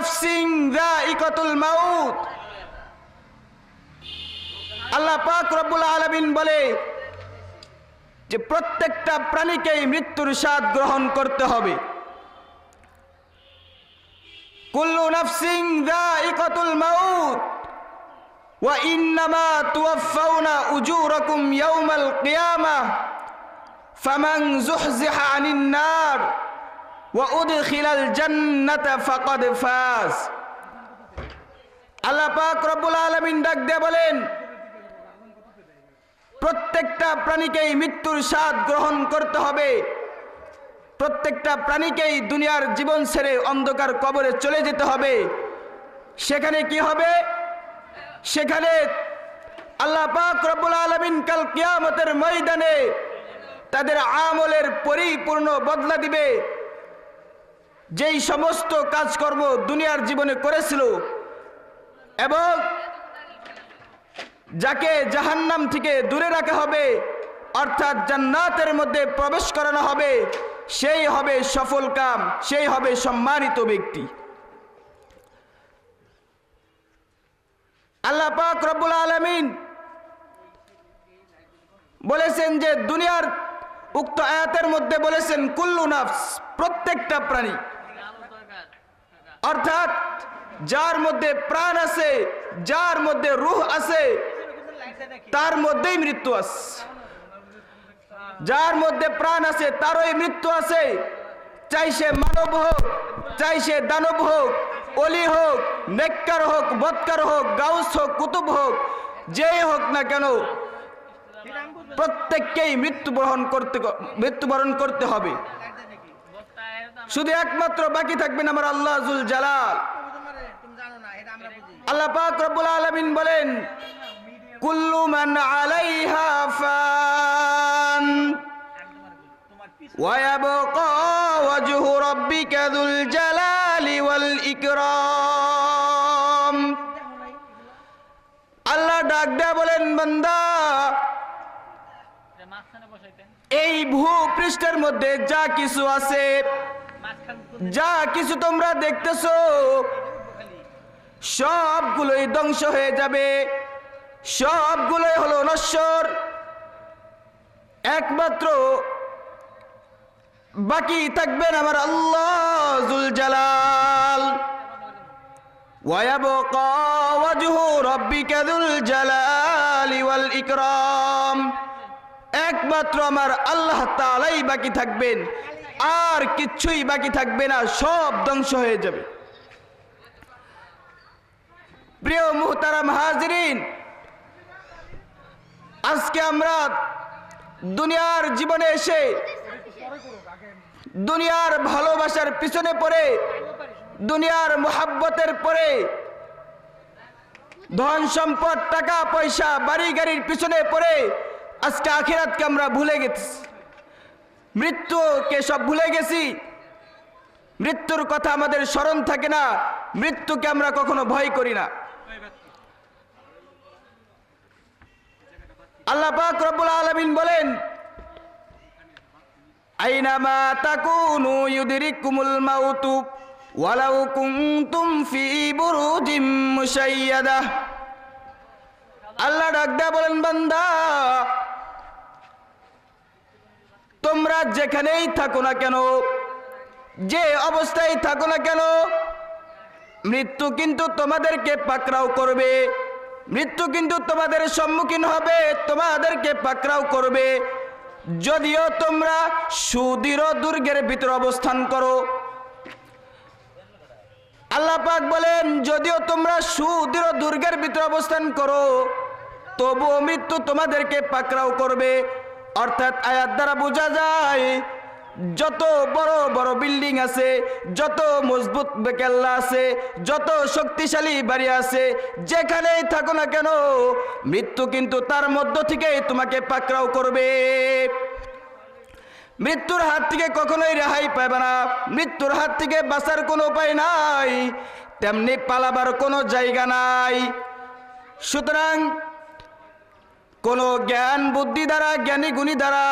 নাফসিন যায়িকাতুল মাউত। আল্লাহ পাক রব্বুল আলামিন বলে যে প্রত্যেকটা প্রাণীকেই মৃত্যুর স্বাদ গ্রহণ করতে হবে। কুল্লু নাফসিন যায়িকাতুল মাউত ওয়া ইন্নামা তুওয়াফাউনা উজুরাকুম ইয়াওমাল কিয়ামাহ ফামান যুহজিহা আনিন নার ওয়া উদখিলাল জান্নাতা ফাকাদ ফাজ। আল্লাহ পাক রব্বুল আলামিন ডাক দিয়ে বলেন প্রত্যেকটা প্রাণীকেই মৃত্যুর স্বাদ গ্রহণ করতে হবে। প্রত্যেকটা প্রাণীকেই দুনিয়ার জীবন ছেড়ে অন্ধকার কবরে চলে যেতে হবে। সেখানে কি হবে? সেখানে আল্লাহ পাক রব্বুল আলামিন কাল কিয়ামতের ময়দানে তাদের আমলের পরিপূর্ণ বদলা দিবে। যেই সমস্ত কাজকর্ম দুনিয়ার জীবনে করেছিল এবং যাকে জাহান্নাম থেকে দূরে রাখা হবে অর্থাৎ জান্নাতের মধ্যে প্রবেশ করানো হবে, সেই হবে সফল কাম, সেই হবে সম্মানিত ব্যক্তি। আল্লাহ পাক রব্বুল আলামিন বলেছেন যে দুনিয়ার উক্ত আয়াতের মধ্যে বলেছেন কুল্লু নাফস, প্রত্যেকটা প্রাণী, অর্থাৎ যার মধ্যে প্রাণ আছে, যার মধ্যে রূহ আছে, তার মধ্যেই মৃত্যু আছে। যার মধ্যে প্রাণ আছে তারই মৃত্যু আছে। চাই সে মানব হোক, চাই সে দানব হোক, অলি হোক, নেককার হোক, বদকার হোক, গাউস হোক, কুতুব হোক, যেই হোক না কেন প্রত্যেককেই মৃত্যুবরণ করতে হবে। শুধু একমাত্র বাকি থাকবেন আমার আল্লাহ জুল জালাল। আল্লাহ পাক রব্বুল আলামিন বলেন কুল্লু মান আলাইহা ফান ওয়া ইয়াবকা ওয়াজহু রাব্বিকা যুল জালালি ওয়াল ইকরাম। আল্লাহ ডাক দেয়া বলেন বান্দা, এই ভূপৃষ্ঠের মধ্যে যা কিছু আছে, যা কিছু তোমরা দেখতেছো সবগুলোই ধ্বংস হয়ে যাবে, সবগুলোই হলো নশ্বর। একমাত্র বাকি থাকবেন আমার আল্লাহ জুল জালাল। ওয়া ইয়াবকা ওয়াজহু রাব্বিকা যুল জালালি ওয়াল ইকরাম। একমাত্র আমার আল্লাহ তাআলাই বাকি থাকবেন, আর কিচ্ছুই বাকি থাকবে না, সব ধ্বংস হয়ে যাবে। প্রিয় মুহতারাম হাজিরিন, আজকে আমরা দুনিয়ার জীবনে এসে দুনিয়ার ভালোবাসার পিছনে পড়ে, দুনিয়ার মুহাব্বতের পরে, ধন সম্পদ, টাকা পয়সা, বাড়ি গাড়ির পিছনে পড়ে আজকে আখিরাতকে আমরা ভুলে গেছি, মৃত্যুকে সব ভুলে গেছি। মৃত্যুর কথা আমাদের স্মরণ থাকে না, মৃত্যুকে আমরা কখনো ভয় করি না। আল্লাহ পাক রব্বুল আলামিন বলেন আইনামা তাকুনু ইউদরিকুমুল মাউতু ওয়ালাউ কুনতুম ফি বুরুজিম মুশাইয়াদাহ। আল্লাহ ডাক দেয়া বলেন বান্দা, তোমরা যেখানেই থাকো না কেন, যে অবস্থায় থাকো না কেন, মৃত্যু কিন্তু তোমাদেরকে পাকড়াও করবে, মৃত্যু কিন্তু তোমাদের সম্মুখীন হবে, তোমাদেরকে পাকড়াও করবে। যদিও তোমরা সুদৃঢ় দুর্গের ভিতরে অবস্থান করো। আল্লাহ পাক বলেন যদিও তোমরা সুদৃঢ় দুর্গের ভিতরে অবস্থান করো, তবুও মৃত্যু তোমাদেরকে পাকড়াও করবে। অর্থাৎ আয়াত দ্বারা বোঝা যায় যত বড় বড় বিল্ডিং আছে, যত মজবুত কেল্লা আছে, যত শক্তিশালী বাড়ি আছে, যেখানেই থাকো না কেন, মৃত্যু কিন্তু তার মধ্য থেকেই তোমাকে পাকড়াও করবে। মৃত্যুর হাত থেকে কখনোই রেহাই পাবে না, মৃত্যুর হাত থেকে বাঁচার কোনো উপায় নাই, তেমনি পালাবার কোনো জায়গা নাই। সুতরাং কোনো জ্ঞান বুদ্ধি দ্বারা, জ্ঞানী গুণী দ্বারা,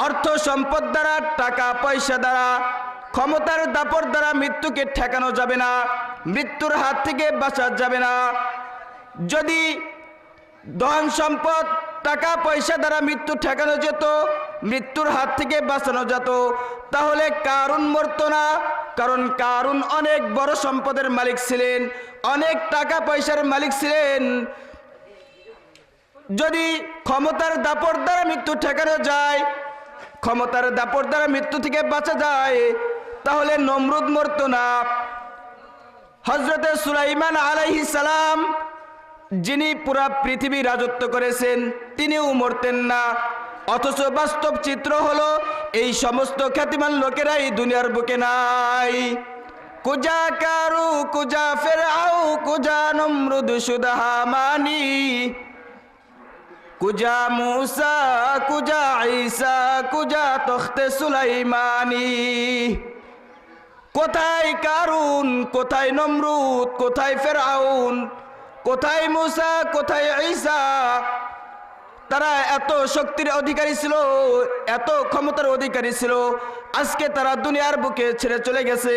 অর্থ সম্পদ দ্বারা, টাকা পয়সা দ্বারা, ক্ষমতার দাপট দ্বারা মৃত্যুকে ঠেকানো যাবে না। মৃত্যুর হাত থেকে বাঁচা যাবে না। যদি ধন সম্পদ টাকা পয়সা দ্বারা মৃত্যু ঠেকানো যেত, মৃত্যুর হাত থেকে বাঁচানো যেত, তাহলে কারুন মরতো না। কারণ কারুন অনেক বড় সম্পদের মালিক ছিলেন, অনেক টাকা পয়সার মালিক ছিলেন। যদি ক্ষমতার দাপট দ্বারা মৃত্যু ঠেকানো যায়, ক্ষমতার দাপট দ্বারা মৃত্যু থেকে বাঁচা যায়, তাহলে নমরুদ মরতো না। হযরতে সুলাইমান আলাইহিস সালাম, যিনি পুরা পৃথিবী রাজত্ব করেছেন, তিনিও মরতেন না। অথচ বাস্তব চিত্র হলো এই সমস্ত খ্যাতিমান লোকেরাই দুনিয়ার বুকে নাই। কুজা কারু, কুজা ফেরাউ, কুজা নমরুদ, শুধা হামানি, কুজা মুসা, কুজা ঈসা, কুজা তখতে সুলাইমানি। কোথায় কারুন, কোথায় নমরুদ, কোথায় ফেরাউন, কোথায় মুসা, কোথায় ঈসা? তারা এত শক্তির অধিকারী ছিল, এত ক্ষমতার অধিকারী ছিল, আজকে তারা দুনিয়ার বুকে ছেড়ে চলে গেছে।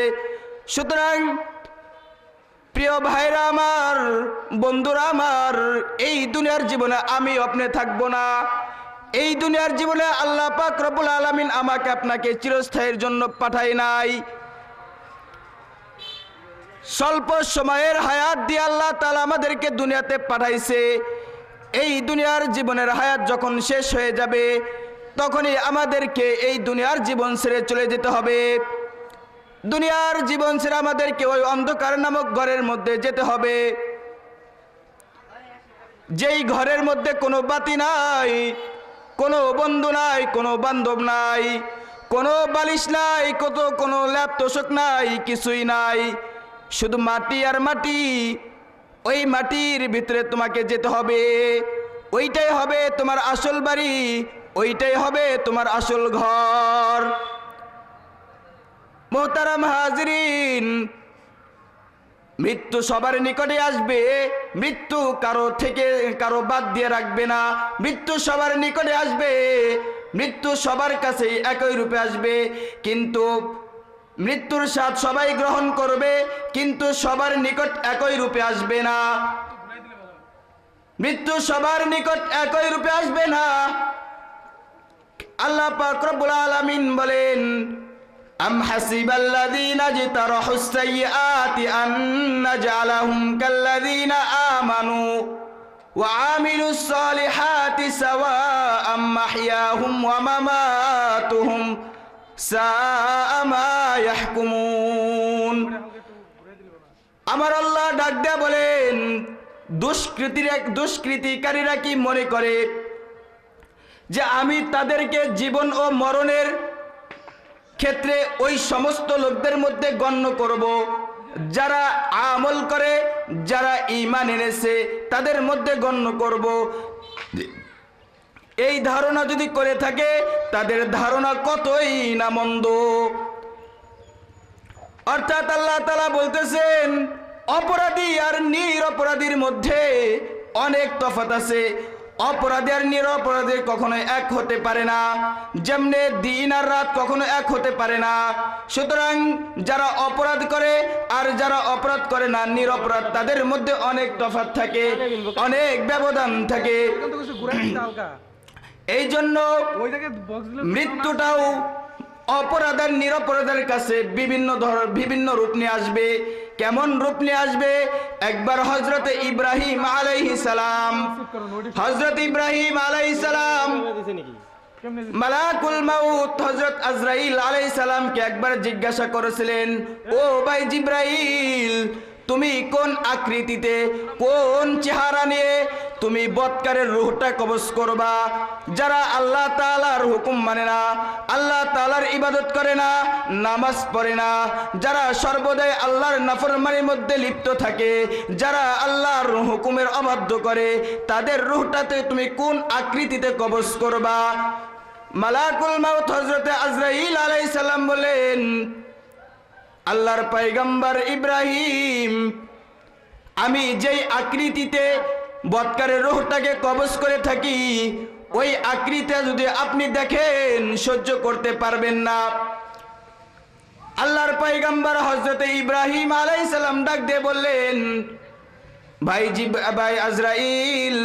সুতরাং প্রিয় ভাইরা আমার, বন্ধুরা আমার, এই দুনিয়ার জীবনে আমি আপনি থাকবো না। এই দুনিয়ার জীবনে আল্লাহ পাক রব্বুল আলামিন আমাকে আপনাকে চিরস্থায়ীর জন্য পাঠায় নাই। স্বল্প সময়ের হায়াত দিয়ে আল্লাহ তাআলা আমাদেরকে দুনিয়াতে পাঠাইছে। এই দুনিয়ার জীবনের হায়াত যখন শেষ হয়ে যাবে, তখনই আমাদেরকে এই দুনিয়ার জীবন ছেড়ে চলে যেতে হবে। দুনিয়ার জীবন ছেড়ে আমাদেরকে ওই অন্ধকার নামক ঘরের মধ্যে যেতে হবে, যেই ঘরের মধ্যে কোনো বাতি নাই, কোনো বন্ধু নাই, কোনো বান্ধব নাই, কোনো বালিশ নাই, কোনো ল্যাপ তোষক নাই, কিছুই নাই, শুধু মাটি আর মাটি। ওই মাটির ভিতরে তোমাকে যেতে হবে। ওইটাই হবে তোমার আসল বাড়ি, ওইটাই হবে তোমার আসল ঘর। মোহতারাম হাজরিন, মৃত্যু সবার নিকটে আসবে। মৃত্যু কারো থেকে কারো বাদ দিয়ে রাখবে না। মৃত্যু সবার নিকটে আসবে, মৃত্যু সবার কাছে একই রূপে আসবে। কিন্তু মৃত্যুর স্বাদ সবাই গ্রহণ করবে, কিন্তু সবার নিকট একই রূপে আসবে না। মৃত্যু সবার নিকট একই রূপে আসবে না। আল্লাহ পাক রব্বুল আলামিন বলেন, আম হাসিবাল্লাযীনা ইজতারাহুস সাইয়্যাতি আন নাজআলাহুম কাল্লাযীনা আমানু ওয়া আমিলুস সালিহাতি সাওয়াআম মাহইয়াহুম ওয়া মামাতুহুম সাআ মা ইয়াহকুমুন। আমার আল্লাহ ডাক দেয়া বলেন, দুষ্কৃতিকারীরা কি মনে করে যে আমি তাদেরকে জীবন ও মরণের ক্ষেত্রে ওই সমস্ত লোকদের মধ্যে গণ্য করব যারা আমল করে, যারা ঈমান এনেছে, তাদের মধ্যে গণ্য করব? এই ধারণা যদি করে থাকে, তাদের ধারণা কতই না মন্দ। অর্থাৎ আল্লাহ তাআলা বলতেছেন, অপরাধী আর নিরপরাধীর মধ্যে অনেক তফাৎ আছে। অপরাধী আর নিরপরাধী কখনো এক হতে পারে না, যেমনে দিন আর রাত কখনো এক হতে পারে না। সুতরাং যারা অপরাধ করে আর যারা অপরাধ করে না, নিরপরাধ, তাদের মধ্যে অনেক তফাৎ থাকে, অনেক ব্যবধান থাকে। এই জন্য মৃত্যুটাও অপরাধ আর নিরপরাধের কাছে বিভিন্ন রূপ নিয়ে আসবে। কেমন রূপ নিয়ে আসবে? একবার হযরত ইব্রাহিম আলাইহিস সালাম, হযরত ইব্রাহিম আলাইহিস সালাম মালাকুল মাউত হযরত আজরাইল আলাইহিস সালামকে একবার জিজ্ঞাসা করেছিলেন, ও ভাই জিব্রাইল, তুমি কোন আকৃতিতে, কোন চেহারা নিয়ে তুমি বৎকারের রূহটা কবজ করবা? যারা আল্লাহ তাআলার হুকুম মানে না, আল্লাহ তাআলার ইবাদত করে না, নামাজ পড়ে না, যারা সর্বদাই আল্লাহর নাফরমানির মধ্যে লিপ্ত থাকে, যারা আল্লাহর হুকুমের অবাধ্য করে, তাদের রূহটাতে তুমি কোন আকৃতিতে কবজ করবা? মালাকুল মাউত হযরত আজরাইল আলাইহিস সালাম বলেন, আল্লাহর পয়গম্বর ইব্রাহিম, আমি যেই আকৃতিতে বৎকারের রূহটাকে কবজ করে থাকি, ওই আকৃতি যদি আপনি দেখেন সহ্য করতে পারবেন না। আল্লাহর পয়গম্বর হযরতে ইব্রাহিম আলাইহিস সালাম ডাক দিয়ে বললেন, ভাই আজরাইল,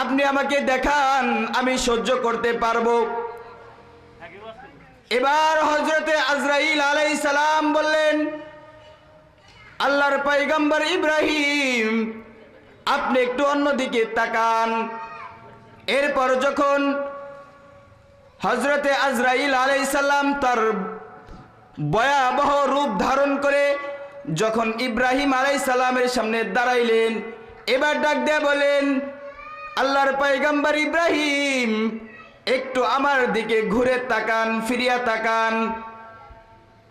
আপনি আমাকে দেখান, আমি সহ্য করতে পারবো। এবার হযরতে আজরাইল আলাইহিস সালাম বললেন, আল্লাহর পয়গম্বর ইব্রাহিম, আপনি একটু অন্যদিকে তাকান। এরপর যখন হযরতে আজরাইল আলাইহিস সালাম তার ভয়াবহ রূপ ধারণ করে যখন ইব্রাহিম আলাইহিস সালামের সামনে দাঁড়াইলেন, এবার ডাক দিয়ে বলেন, আল্লাহর পয়গম্বর ইব্রাহিম, একটু আমার দিকে ঘুরে তাকান, ফিরিয়া তাকান।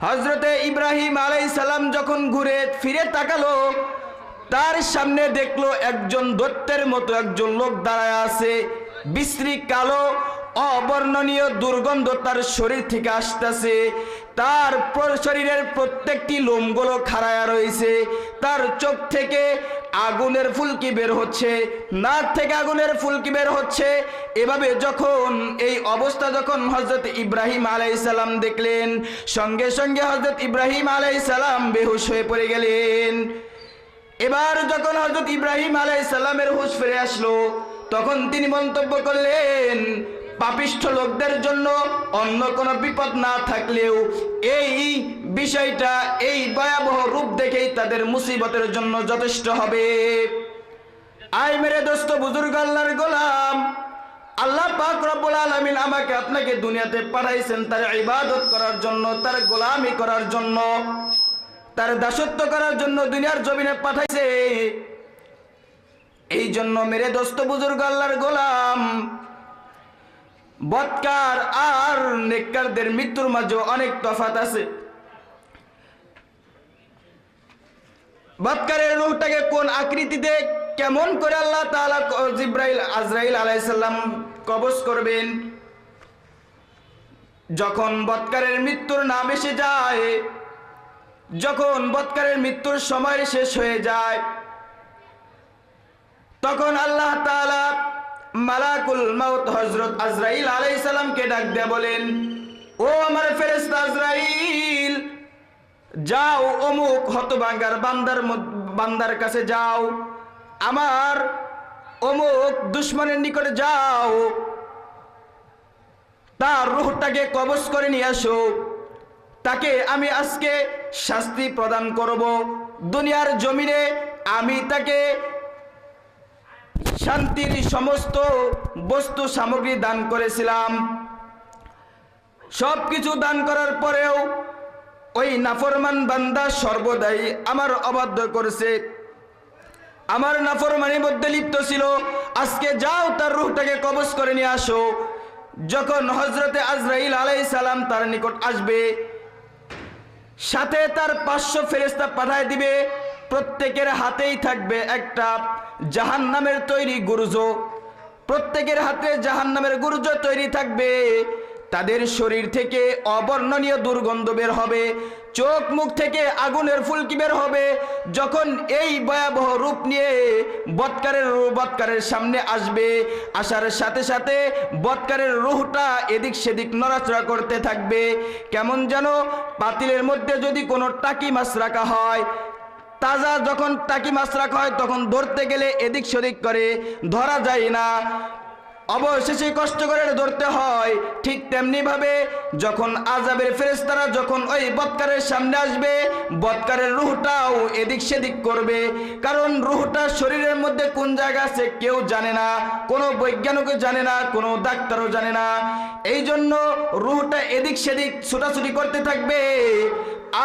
হযরতে ইব্রাহিম আলাইহিস সালাম যখন ঘুরে ফিরে তাকালো, তার সামনে দেখলো একজন দৈত্যের মতো একজন লোক দাঁড়ায় আছে। বিশ্রী কালো অবর্ণনীয় দুর্গন্ধ তার শরীর থেকে আসতেছে। তার শরীরের প্রত্যেকটি লোমগুলো খাড়ায়া রয়েছে। তার চোখ থেকে আগুনের ফুলকি বের হচ্ছে, নাক থেকে আগুনের ফুলকি বের হচ্ছে। এভাবে যখন এই অবস্থা যখন হযরত ইব্রাহিম আলাইহিস সালাম দেখলেন, সঙ্গে সঙ্গে হযরত ইব্রাহিম আলাইহিস সালাম বেহুশ হয়ে পড়ে গেলেন। এবার যখন হযরত ইব্রাহিম আলাইহিস সালামের হুঁশ ফিরে আসলো, তখন তিনি মন্তব্য করলেন, পাপিষ্ঠ লোকদের জন্য অন্য কোনো বিপদ না থাকলেও এই বিষয়টা, এই ভয়াবহ রূপ দেখেই তাদের মুসিবতের জন্য যথেষ্ট হবে। আয় মেরে দোস্ত বুজুর্গ, আল্লাহর গোলাম, আল্লাহ পাক রব্বুল আলামিন আমাকে আপনাকে দুনিয়াতে পাঠাইছেন তার ইবাদত করার জন্য, তার গোলামি করার জন্য, তার দাসত্ব করার জন্য দুনিয়ার জমিনে পাঠাইছে। এই জন্য মেরে দোস্ত বুজুর্গ, আল্লাহর গোলাম, বদকার আর নেককারদের মৃত্যুর মাঝে অনেক তফাৎ আছে। বদকারের রূহটাকে কোন আকৃতিতে কেমন করে আল্লাহ তাআলা আজরাইল আলাইহিস সালাম কবজ করবেন, যখন বদকারের মৃত্যুর নাম এসে যায়, যখন বদকারের মৃত্যুর সময় শেষ হয়ে যায়, তখন আল্লাহ তাআলা মালাকুল মাউত হযরত আজরাইল আলাইহিস সালামকে ডাক দিয়ে বলেন, ও আমার ফেরেশতা আজরাইল, যাও অমুক হতভাগার বান্দার কাছে যাও, আমার অমুক দুশমনের নিকটে যাও, তার রূহটাকে কবজ করে নিয়ে আসো। তাকে আমি আজকে শাস্তি প্রদান করব। দুনিয়ার জমিনে আমি তাকে শান্তির সমস্ত বস্তু সামগ্রী দান করেছিলাম। সবকিছু দান করার পরেও ওই নাফরমান বান্দা সর্বদাই আমার অবাধ্য করেছে, আমার নাফরমানির মধ্যে লিপ্ত ছিল। আজকে যাও তার রূহটাকে কবজ করে নিয়ে আসো। যখন হযরতে আজরাইল আলাইহিস সালাম তার নিকট আসবে, সাথে তার 500 ফেরেশতা পাঠায় দিবে। প্রত্যেকের হাতেই থাকবে একটা জাহান্নামের তৈরি গুরুজ, প্রত্যেকের হাতে জাহান্নামের গুরুজ তৈরি থাকবে। তাদের শরীর থেকে অবর্ণনীয় দুর্গন্ধ বের হবে, চোখ মুখ থেকে আগুনের ফুলকি বের হবে। যখন এই ভয়াবহ রূপ নিয়ে বদকারের সামনে আসবে, আসার সাথে সাথে বদকারের রূহটা এদিক সেদিক নড়াচড়া করতে থাকবে। কেমন যেন পাতিলের মধ্যে যদি কোনো টাকি মাছ রাখা হয়, তাজা যখন টাকি মাছ রাখা হয় তখন ধরতে গেলে এদিক সেদিক করে, ধরা যায় না, অবশেষে কষ্ট করে ধরতে হয়। ঠিক তেমনি ভাবে যখন আযাবের ফেরেশতারা যখন ওই বদকারের সামনে আসবে, বদকারের রূহটাও এদিক সেদিক করবে। কারণ রূহটা শরীরের মধ্যে কোন জায়গা আছে কেউ জানে না, কোনো বৈজ্ঞানিকও জানে না, কোনো ডাক্তারও জানে না। এই জন্য রূহটা এদিক সেদিক ছোটাছুটি করতে থাকবে,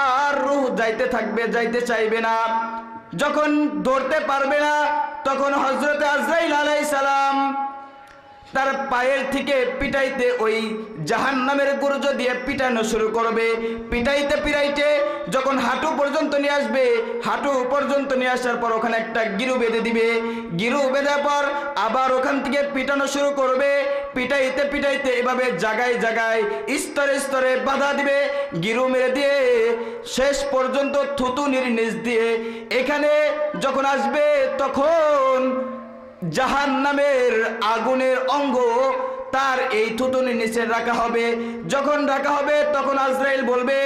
আর রূহ যাইতে থাকবে, যাইতে চাইবে না। যখন ধরতে পারবে না, তখন হযরতে আজরাইল আলাইহিস সালাম তার পায়ের থেকে পিটাইতে ওই জাহান্নামের গুরুজ দিয়ে পিটানো শুরু করবে। পিটাইতে পিটাইতে যখন হাঁটু পর্যন্ত নিয়ে আসবে, হাঁটু পর্যন্ত নিয়ে আসার পর ওখানে একটা গিরু বেঁধে দিবে। গিরু বেঁধার পর আবার ওখান থেকে পিটানো শুরু করবে। পিটাইতে পিটাইতে এভাবে জায়গায় জায়গায় স্তরে স্তরে বাধা দিবে, গিরু মেরে দিয়ে শেষ পর্যন্ত থুতুনির নিচ দিয়ে এখানে যখন আসবে, তখন জাহান্নামের আগুনের অঙ্গ তার এই থুতুনির নিচে রাখা হবে। যখন রাখা হবে তখন আজরাইল বলবে,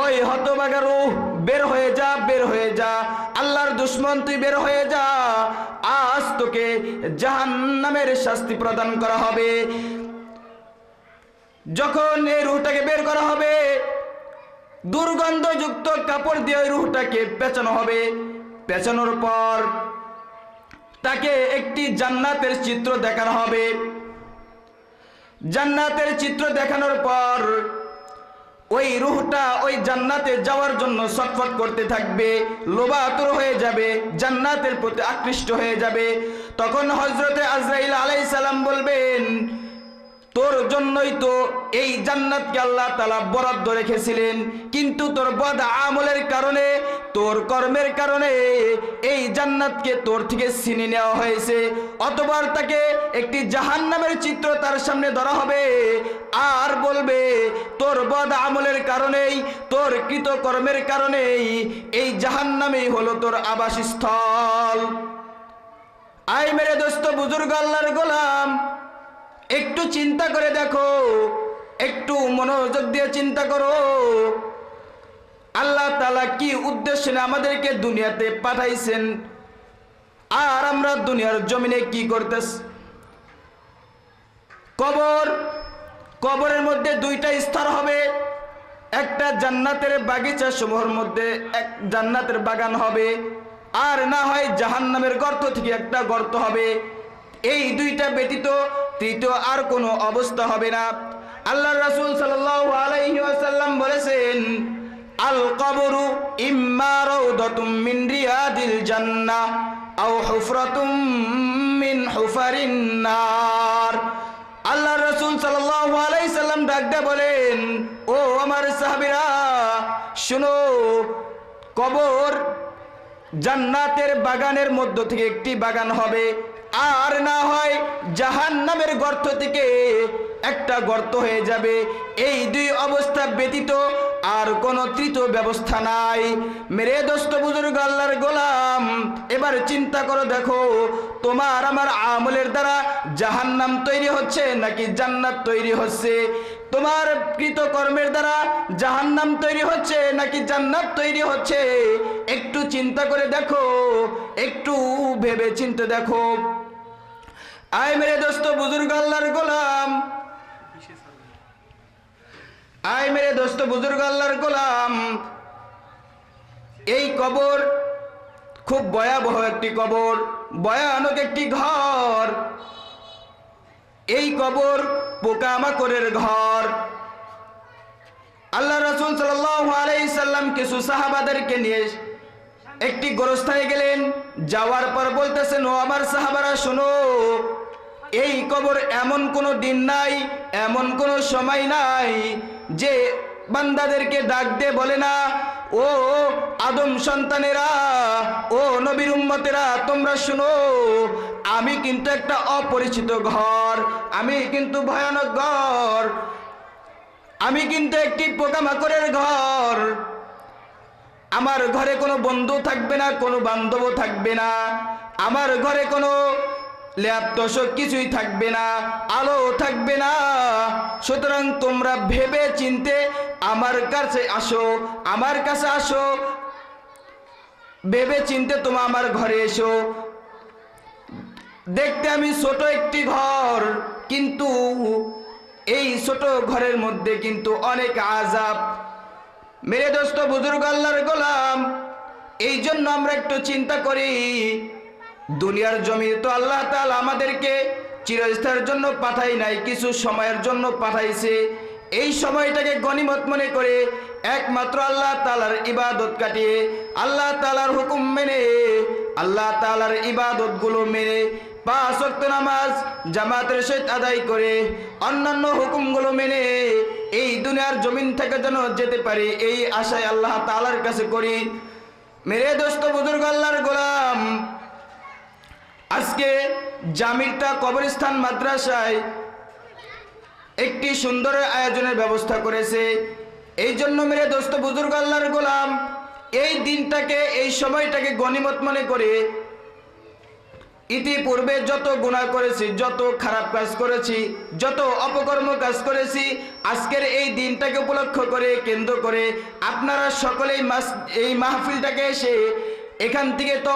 ওই হতভাগা রূহ বের হয়ে যা, বের হয়ে যা, আল্লাহর দুশমন তুই বের হয়ে যা, আজ তোকে জাহান্নামের শাস্তি প্রদান করা হবে। যখন এই রূহটাকে বের করা হবে, দুর্গন্ধযুক্ত কাপড় দিয়ে ওই রূহটাকে পেঁচানো হবে। পেঁচানোর পর তাকে একটি জান্নাতের চিত্র দেখানো হবে। জান্নাতের চিত্র দেখানোর পর ওই রূহটা ওই জান্নাতে যাওয়ার জন্য ছটফট করতে থাকবে, লোভাতুর হয়ে যাবে, জান্নাতের প্রতি আকৃষ্ট হয়ে যাবে। তখন হযরতে আজরাইল আলাইহিস সালাম বলবেন, তোর জন্যই তো এই জান্নাতকে আল্লাহ তাআলা বরাদ্দ রেখেছিলেন, কিন্তু তোর বদ আমলের কারণে, তোর কর্মের কারণে এই জান্নাতকে তোর থেকে ছিনিয়ে নেওয়া হয়েছে। অতঃপর তাকে একটি জাহান্নামের চিত্র তার সামনে ধরা হবে আর বলবে, তোর বদ আমলের কারণেই, তোর কৃত কর্মের কারণেই এই জাহান্নামই হলো তোর আবাসস্থল। আয় মেরে দোস্ত বুজুর্গ, আল্লাহর গোলাম, একটু চিন্তা করে দেখো, একটু মনোযোগ দিয়ে চিন্তা করো, আল্লাহ তাআলা কি উদ্দেশ্যে আমাদেরকে দুনিয়াতে পাঠাইছেন, আর আমরা দুনিয়ার জমিনে কি করতেছি। কবরের মধ্যে দুইটা স্তর হবে, একটা জান্নাতের বাগিচা সমূহের মধ্যে এক জান্নাতের বাগান হবে, আর না হয় জাহান্নামের গর্ত থেকে একটা গর্ত হবে। এই দুইটা ব্যতীত তৃতীয় আর কোনো অবস্থা হবে না। আল্লাহর রাসূল সাল্লাল্লাহু আলাইহি ওয়াসাল্লাম বলেছেন, আল কবরু ইম্মা রাউদাতুম মিন রিয়াদিল জান্নাহ আও হুফরাতুম মিন হুফারিন নার। আল্লাহর রাসূল সাল্লাল্লাহু আলাইহি সাল্লাম ডাক দিয়ে বলেন, ও আমার সাহাবীরা শুনো, কবর জান্নাতের বাগানের মধ্য থেকে একটি বাগান হবে, আর না হয় জাহান্নামের গর্ত থেকে একটা গর্ত হয়ে যাবে। এই দুই অবস্থা ব্যতীত আর কোনো তৃতীয় ব্যবস্থা নাই। মেরে দোস্ত বুজুর্গ, আল্লাহর গোলাম, এবার চিন্তা করো, দেখো তোমার আমার আমলের দ্বারা জাহান্নাম তৈরি হচ্ছে নাকি জান্নাত তৈরি হচ্ছে? তোমার কৃত কর্মের দ্বারা জাহান্নাম তৈরি হচ্ছে নাকি জান্নাত তৈরি হচ্ছে? একটু চিন্তা করে দেখো, একটু ভেবে চিন্তে দেখো। আয় মেরে দোস্ত বুজুর্গ, আল্লাহর গোলাম, আয় মেরে দোস্ত বুজুর্গ, আল্লাহর গোলাম, এই কবর খুব ভয়াবহ একটি কবর, ভয়ানক একটি ঘর। এই কবর পোকামাকড়ের ঘর। আল্লাহ রাসূল সাল্লাল্লাহু আলাইহি সাল্লাম কিছু সাহাবাদেরকে নিয়ে একটি গোরস্থানে গেলেন। যাওয়ার পর বলতেছেন, ও আমার সাহাবারা শোনো, এই কবর এমন কোনো দিন নাই, এমন কোনো সময় নাই যে বান্দাদেরকে ডাক দিয়ে বলে না, ও আদম সন্তানেরা, ও নবীর উম্মতেরা, তোমরা শুনো, আমি কিন্তু একটা অপরিচিত ঘর, আমি কিন্তু ভয়ানক ঘর, আমি কিন্তু একটি পোকামাকড়ের ঘর। আমার ঘরে কোনো বন্ধু থাকবে না, কোনো বান্ধবও থাকবে না, আমার ঘরে কোনো ল্যাপ তোষক কিছুই থাকবে না, আলো থাকবে না। সুতরাং তোমরা ভেবে চিনতে আমার কাছে আসো, আমার কাছে আসো, ভেবে চিনতে তোমরা আমার ঘরে এসো। দেখতে আমি ছোট একটি ঘর, কিন্তু এই ছোট ঘরের মধ্যে কিন্তু অনেক আযাব। মেরে দোস্ত বুজুর্গ, আল্লাহর গোলাম, এই জন্য আমরা একটু চিন্তা করি, দুনিয়ার জমিনে তো আল্লাহ তাআলা আমাদেরকে চিরস্থায়ীর জন্য পাঠাই নাই, কিছু সময়ের জন্য পাঠাইছে। এই সময়টাকে গনিমত মনে করে একমাত্র আল্লাহ তাআলার ইবাদত কাটিয়ে, আল্লাহ তাআলার হুকুম মেনে, আল্লাহ তাআলার ইবাদতগুলো মেনে, 5 ওয়াক্ত নামাজ জামাতের সহিত আদায় করে, অন্যান্য হুকুমগুলো মেনে এই দুনিয়ার জমিন থেকে যেন যেতে পারি, এই আশায় আল্লাহ তাআলার কাছে করি। মেরে দোস্ত বুজুর্গ, আল্লাহর গোলাম, আজকে জামিরটা কবরস্থান মাদ্রাসায় একটি সুন্দর আয়োজনের ব্যবস্থা করেছে। এই জন্য মেরে দোস্ত বুজুর্গ, আল্লাহর গোলাম, এই দিনটাকে, এই সময়টাকে গনিমত মনে করে ইতিপূর্বে যত গুনাহ করেছি, যত খারাপ কাজ করেছি, যত অপকর্ম কাজ করেছি, আজকের এই দিনটাকে উপলক্ষ করে, কেন্দ্র করে আপনারা সকলেই এই মাহফিলটাকে এসে এখান থেকে